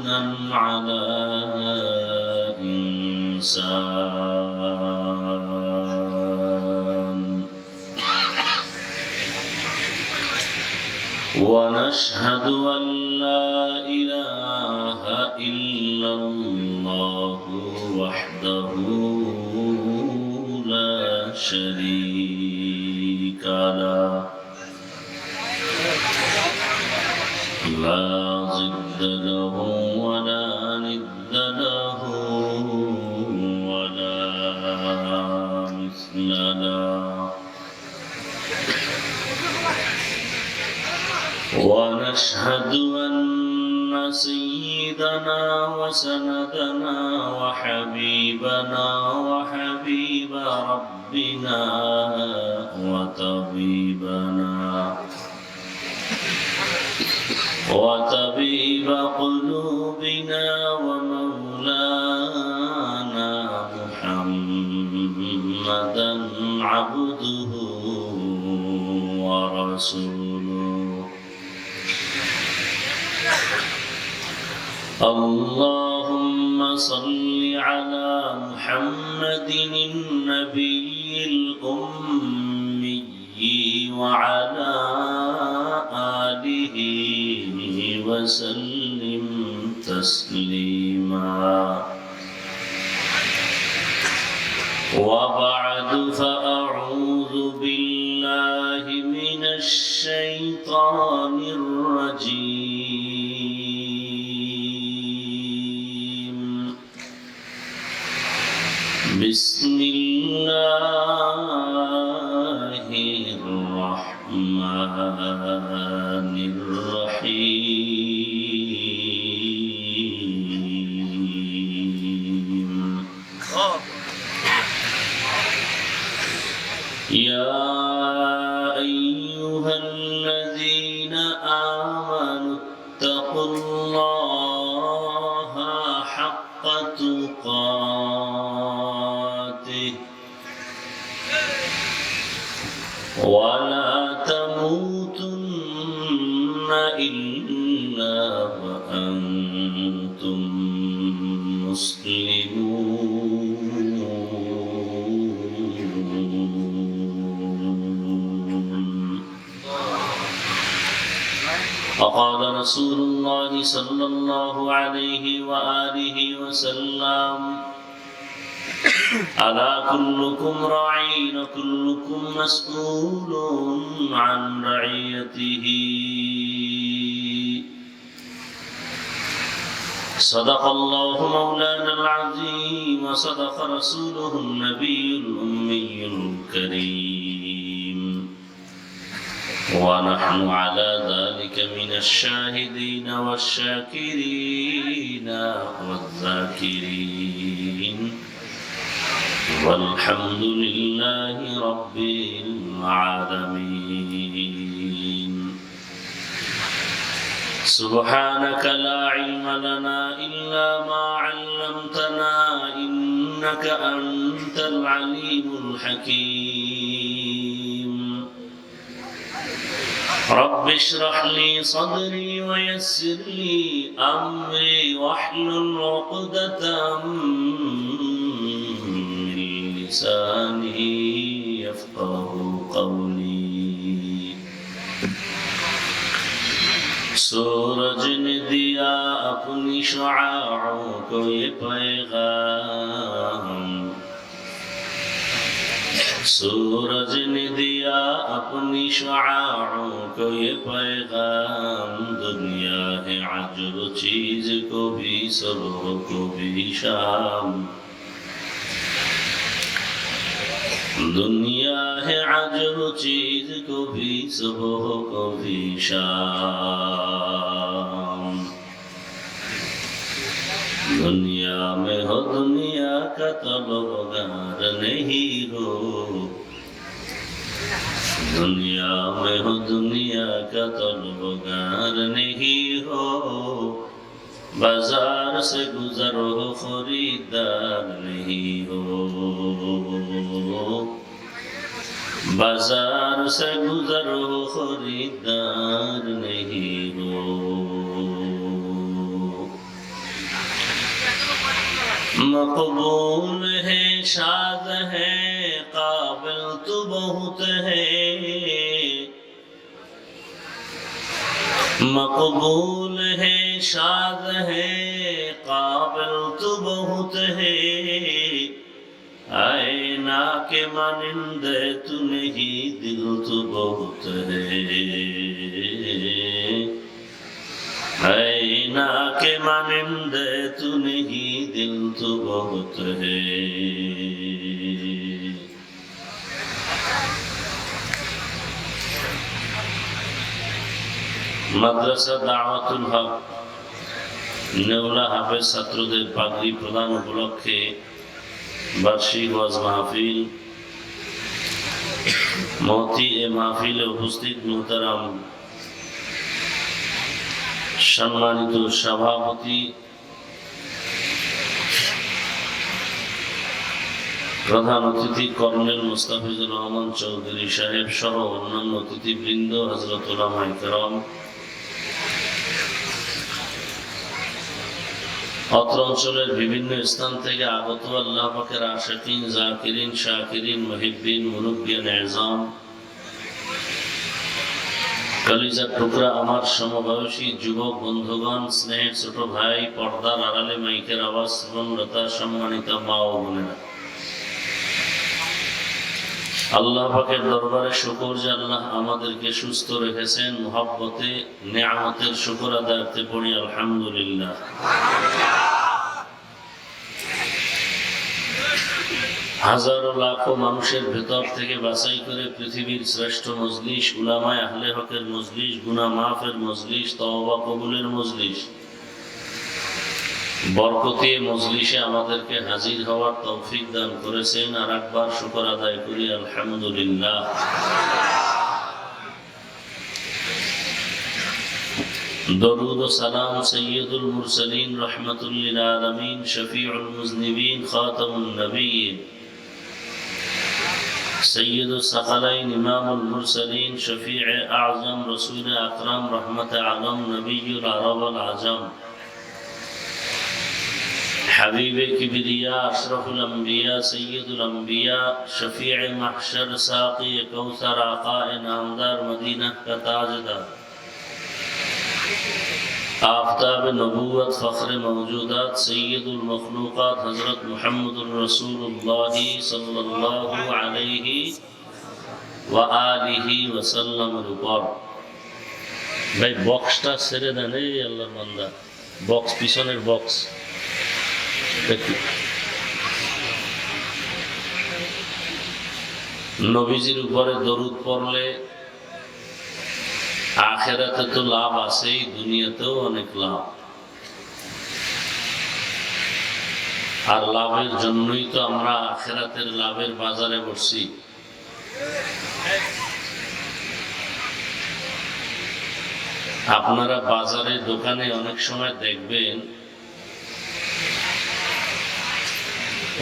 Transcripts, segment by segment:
حزنا على إنسان ونشهد أن لا إله إلا الله وحده لا شريك له لا ضد له ولا ند له ولا مثل له ونشهد أن سيدنا وسندنا وحبيبنا وحبيب ربنا وطبيب قلوبنا ومولانا محمدا عبده ورسوله اللهم صل على محمد النبي الأمي وعلى آله وسلم تسليما وبعد فأعوذ بالله من الشيطان الرجيم بسم الله الرحمن الرحيم يا أيها الذين آمنوا اتقوا الله حق تقاته ولا تموتن إلا وأنتم مسلمون وقال رسول الله صلى الله عليه وآله وسلم ألا كلكم راعٍ وكلكم مسؤول عن رعيته صدق الله مولانا العظيم وصدق رسوله النبي الأمي الكريم ونحن على ذلك من الشاهدين والشاكرين والذاكرين والحمد لله رب العالمين سبحانك لا علم لنا إلا ما علمتنا إنك أنت العليم الحكيم رب اشرح لي صدري ويسر لي أمري واحلل عقدة لساني يفقه قولي सूरज ने दिया अपनी शुआओं को ये पैगाम सूरज ने दिया अपनी शुआओं को ये पैगाम दुनिया है अजर चीज को भी सुबह को भी शाम दुनिया है अजर चीज को भी सुबह को भी शाम दुनिया में हो दुनिया का तलबगार नहीं हो दुनिया में हो दुनिया का तलबगार नहीं हो बाजार से गुजर हो खरीदार नहीं हो बाजार से गुजर हो खरीदार नहीं हो मकबूल है शाद है काबिल तो बहुत है मकबूल है शाद है काबिल तो बहुत है आईना के मानिंदे तू नहीं दिल तो बहुत है आईना के मानिंदे तू नहीं दिल तो बहुत है মাদ্রাসা দাওয়াতুল হক নেওলা হাফেজ ছাত্রদের পাগড়ি প্রদান উপলক্ষে বার্ষিক ওয়াজ মাহফিল মহতি এ মাহফিলে উপস্থিত মুহতারাম সম্মানিত সভাপতি প্রধান অতিথি কর্নেল মুস্তাফিজুর রহমান চৌধুরী সাহেব সহ অন্যান্য অতিথিবৃন্দ, হযরত উলামায়ে কেরাম, অত্র অঞ্চলের বিভিন্ন স্থান থেকে আগত আল্লাহ পাকের আশিকিন, জাকিরিন, শাকিরিন, মুহিব্বিন, মুরব্বিয়ান আযম, কলিজার টুকরা আমার সমবয়সী যুবক বন্ধুগণ, স্নেহের ছোট ভাই, পর্দার আড়ালে মাইকের আওয়াজ শ্রবণরতা সম্মানিত মা ও বোনেরা, আল্লাহ পাকের দরবারে শুকর যে আল্লাহ আমাদেরকে সুস্থ রেখেছেন। মুহাব্বতে নিয়ামতের শুকর আদায় করতে পড়ি আলহামদুলিল্লাহ। হাজারো লাখো মানুষের ভেতর থেকে বাছাই করে পৃথিবীর শ্রেষ্ঠ মজলিস, উলামায়ে আহলে হকের মজলিস, গুনাহ মাফের মজলিস, তওবা কবুলের মজলিস, বরকতে মজলিসে আমাদেরকে হাজির হওয়ার তৌফিক দান করেছেন। আর একবার শুকর আদায় করি আলহামদুলিল্লাহ। দরুদ ও সালাম সাইয়্যিদুল মুরসালিন রাহমাতুল লিল আলামিন শফিউল মুজনিবিন খাতামুন নবিয়্যিন সৈয়দুস সাকালাইন ইমামুল মুরসালিন শফিয়ে আযম রাসূল আকরাম রহমতে আলম নবিয়্যুল আরব ওয়াল আজম হাবিবে কিবরিয়া আশরাফুল আম্বিয়া সৈয়দুল আম্বিয়া শফিয়ে মাহশর সাকি কৌসর আকা নামদার মদিনা কা তাজদার आफ़ताब नबूवत फ़ख्र मौजूदात सैयदुल मखलूक़ात हज़रत मुहम्मदुर रसूलुल्लाह सल्लल्लाहु अलैहि व आलिहि वसल्लम উপর ভাই বক্সটা ছেড়ে দেন। এই আল্লাহর বান্দা, বক্স, পিছনের বক্স নবীজির উপরে দরুদ পড়লে আখিরাতে তো লাভ আছেই, দুনিয়াতেও অনেক লাভ। আর লাভের জন্যই তো আমরা আখিরাতের লাভের বাজারে বসছি। আপনারা বাজারে দোকানে অনেক সময় দেখবেন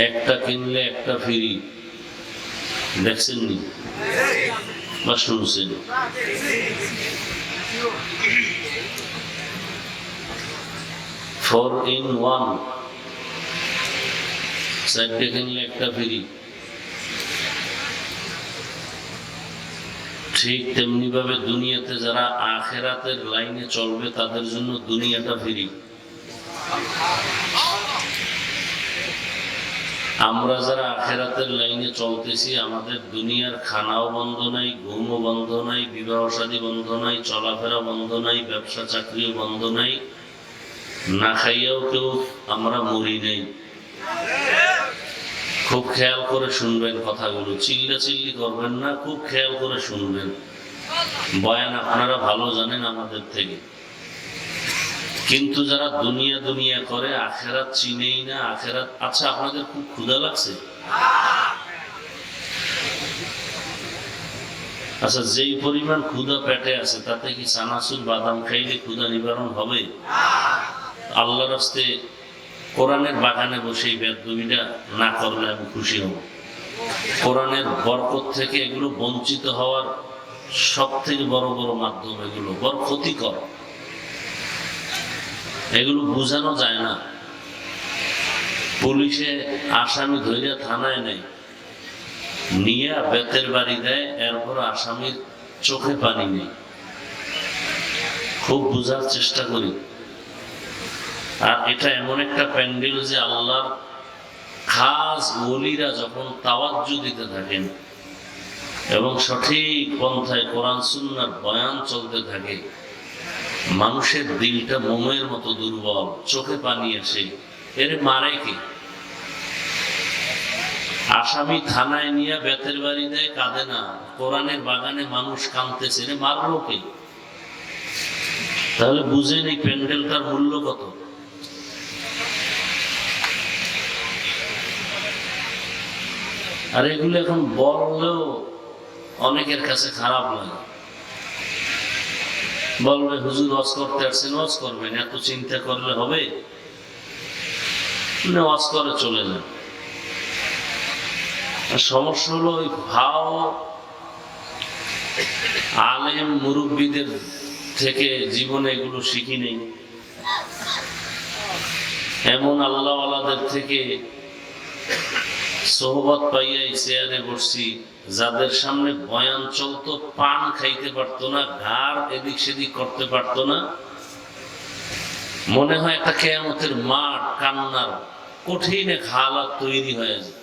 একটা কিনলে একটা ফ্রি, দেখছেন নি বা শুনছেন? 4 in 1, চারটে কিনলে একটা ফ্রি। ঠিক তেমনি ভাবে দুনিয়াতে যারা আখিরাতের লাইনে চলবে তাদের জন্য দুনিয়াটা ফ্রি। আমরা যারা আখিরাতের লাইনে চলতেছি, আমাদের দুনিয়ার খানাও বন্ধ নাই, ঘুমও বন্ধ নাই, বিবাহ শাদী বন্ধ নাই, চলাফেরা বন্ধ নাই, ব্যবসা চাকরিও বন্ধ নাই, না খাইয়াও কেউ আমরা মরি নাই। খুব খেয়াল করে শুনবেন কথাগুলো, চিল্লাচিল্লি করবেন না, খুব খেয়াল করে শুনবেন। বয়ান আপনারা ভালো জানেন আমাদের থেকে, কিন্তু যারা দুনিয়া দুনিয়া করে আখিরাত চিনেই না। আখিরাত, আচ্ছা আপনাদের খুব ক্ষুধা লাগছে? আচ্ছা, যেই পরিমাণ ক্ষুধা পেটে আছে তাতে কি চানাচুর বাদাম খাইলে ক্ষুধা নিবারণ হবে? আল্লাহর রাস্তে কোরআনের বাগানে বসে এই বেদবিটা না করলে আমি খুশি হব। কোরআনের বরকত থেকে এগুলো বঞ্চিত হওয়ার সব থেকে বড় বড় মাধ্যম, এগুলো বড় ক্ষতিকর, এগুলো বোঝানো যায় না। পুলিশে আসামি ধরে থানায় নেয়, নিয়ে বেতের বাড়ি দেয়, এরপর আসামির চোখে পানি নেই। খুব বোঝার চেষ্টা করি। আর এটা এমন একটা প্যান্ডেল যে আল্লাহর খাস ওলিরা যখন তাওয়াজ্জু দিতে থাকেন এবং সঠিক পন্থায় কোরআন সুন্নাহর বয়ান চলতে থাকে, মানুষের দিলটা মোমের মতো দুর্বল, চোখে পানি আসে। এর মারে কে? আসামি থানায় নিয়ে বেতের বাড়ি দেয়, কাঁদে না। কোরআনের বাগানে মানুষ কাঁদতেছে, এর মারলো কে? তাহলে বুঝেন এই প্যান্ডেলটার মূল্য কত। আর এগুলো এখন বললেও অনেকের কাছে খারাপ লাগে। বলবে হুজুর ওয়াজ করতে আসছেন, ওয়াজ করবেন, এত চিন্তা করলে হবে? ওয়াজ করে চলে যান। সমস্যা হলো ওই ভাও আলেম মুরব্বীদের থেকে জীবনে এগুলো শিখি নেই। এমন আল্লাহওয়ালাদের থেকে সোহবত পাইয়া এই চেয়ারে বসছি, যাদের সামনে বয়ান চলতো, পান খাইতে পারতো না, ঘাড় এদিক সেদিক করতে পারতো না। মনে হয় একটা কিয়ামতের মাঠ, কান্নার কঠিন এক হালাত তৈরি হয়ে যায়।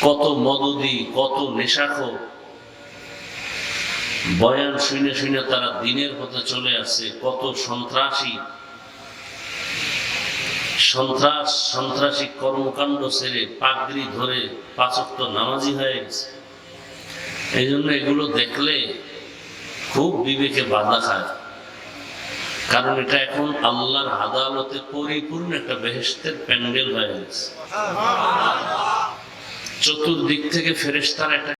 কত মদদি, কত নেশাখোর বয়ান শুনে শুনে তারা দিনের পথে চলে আসছে। কত সন্ত্রাসী কর্মকাণ্ড ছেড়ে পাগড়ি ধরে 5 ওয়াক্ত নামাজি হয়ে গেছে। এই জন্য এগুলো দেখলে খুব বিবেকে বাধা খায়, কারণ এটা এখন আল্লাহর আদালতে পরিপূর্ণ একটা বেহেশতের প্যান্ডেল হয়ে গেছে। চতুর্দিক থেকে ফেরেশতারা একটা